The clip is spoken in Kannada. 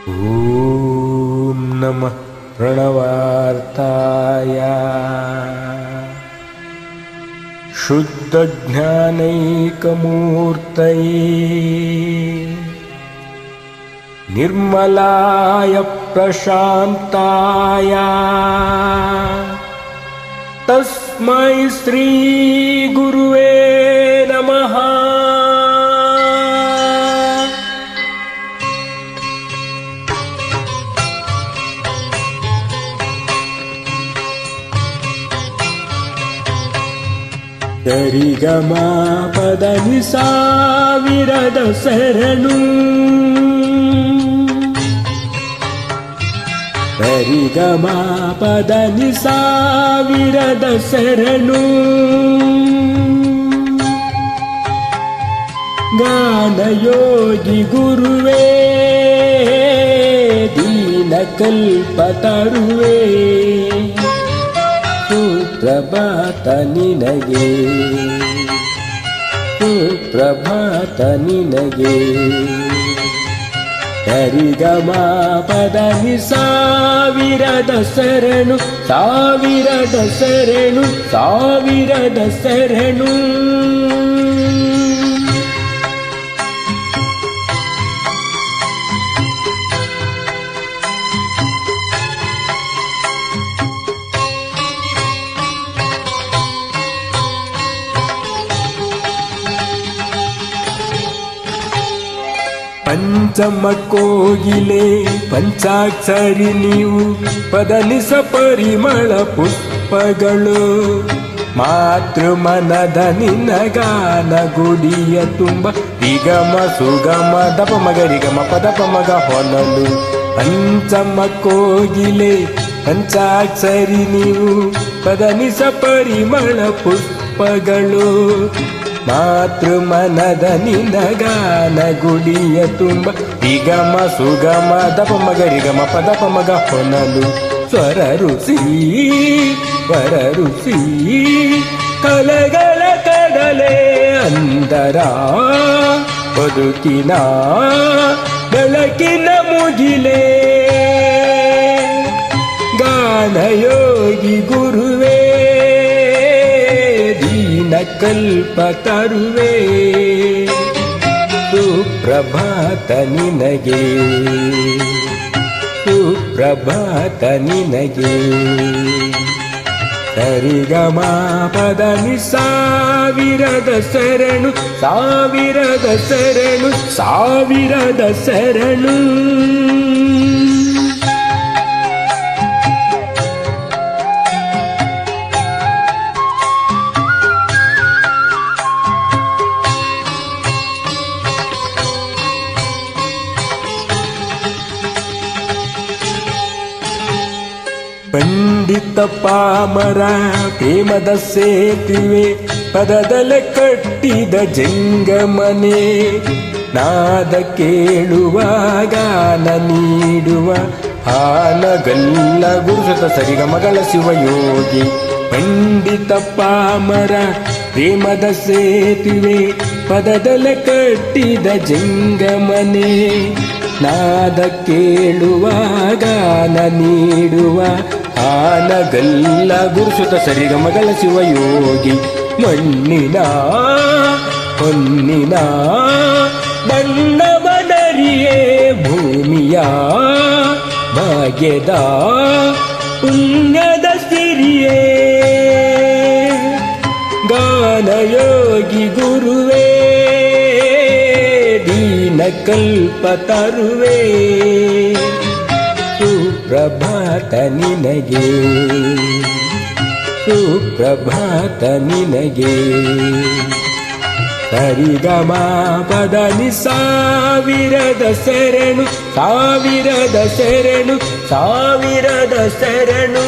ಓಂ ನಮಃ ಪ್ರಣವಾರ್ತಾಯ ಶುದ್ಧಜ್ಞಾನೈಕಮೂರ್ತಯೇ ನಿರ್ಮಲಾಯ ಪ್ರಶಾಂತಾಯ ತಸ್ಮೈ ಶ್ರೀ ಗುರುವೇ ನಮಃ. ಸರಿಗಮ ಪದನಿ ಸಾವಿರದ ಶರಣು, ಸರಿಗಮ ಪದನಿ ಸಾವಿರದ ಶರಣು, ಗಾನಯೋಗಿ ಗುರುವೇ ದೀನಕಲ್ಪತರುವೇ, ಸುಪ್ರಭಾತ ನಿನಗೆ, ಸುಪ್ರಭಾತ ನಿನಗೆ. ಸರಿಗಮ ಪದನಿ ಸಾವಿರದ ಶರಣು, ಸಾವಿರದ ಶರಣು, ಸಾವಿರದ ಶರಣು. ಪಂಚಮ ಕೋಗಿಲೆ ಪಂಚಾಕ್ಷರಿ ನೀವು, ಪದನಿಸ ಪರಿಮಳ ಪುಷ್ಪಗಳು, ಮಾತೃ ಮನದ ನಿನ್ನ ಗಾನ ಗುಡಿಯ ತುಂಬ ನಿಗಮ ಸುಗಮ ದಪ ಮಗರಿಗಮ ಪದಪ ಮಗ ಹೊನಲು. ಪಂಚಮ ಕೋಗಿಲೆ ಪಂಚಾಕ್ಷರಿ ನೀವು, ಪದನಿಸ ಪರಿಮಳ ಪುಷ್ಪಗಳು, ಮಾತೃ ಮನದ ನಿನ್ನ ಗಾನ ಗುಡಿಯ ತುಂಬ ನಿಗಮ ಸುಗಮ ದಪ ಮಗರಿಗಮ ಪದಪ ಮಗ ಹೊನಲು. ಸ್ವರ ಋಷಿ ವರ ಋಷಿ ಕಲೆಗಳ ಕಡಲೆ ಅಂದರ ಬದುಕಿನ ಬೆಳಕಿನ ಮುಗಿಲೆ, ಗಾನಯೋಗಿ ಗುರುವೇ ದೀನಕಲ್ಪತರುವೇ, ಸುಪ್ರಭಾತ ನಿನಗೆ, ಸುಪ್ರಭಾತ ನಿನಗೆ. ಸರಿಗಮ ಪದನಿ ಸಾವಿರದ ಶರಣು, ಸಾವಿರದ ಶರಣು, ಸಾವಿರದ ಶರಣು. ಪಂಡಿತ ಪಾಮರ ಪ್ರೇಮದ ಸೇತುವೆ, ಪದದಲೆ ಕಟ್ಟಿದ ಜಂಗಮನೆ, ನಾದ ಕೇಳುವ ಗಾನ ನೀಡುವ ಹಾನಗಲ್ಲ ಗುರುಸತ ಸರಿಗಮಗಳ ಶಿವಯೋಗಿ. ಪಂಡಿತ ಪಾಮರ ಪ್ರೇಮದ ಸೇತುವೆ, ಪದದಲೆ ಕಟ್ಟಿದ ಜಂಗಮನೆ, ನಾದ ಕೇಳುವ ಗಾನ ನೀಡುವ ಆನಗಲ್ಲ ಗುರುಸುತ ಸರಿಗಮಗಳ ಶಿವಯೋಗಿ. ಮಣ್ಣಿನ ಹೊನ್ನಿನ ಬಣ್ಣವನರಿಯೇ ಭೂಮಿಯ ಭಾಗ್ಯದ ಪುಣ್ಯದ ಸಿರಿಯೇ, ಗಾನಯೋಗಿ ಗುರುವೇ ದೀನಕಲ್ಪತರುವೇ, ಸುಪ್ರಭಾತ ನಿನಗೆ, ಸುಪ್ರಭಾತ ನಿನಗೆ. ಸರಿಗಮ ಪದನಿ ಸಾವಿರದ ಶರಣು, ಸಾವಿರದ ಶರಣು, ಸಾವಿರದ ಶರಣು.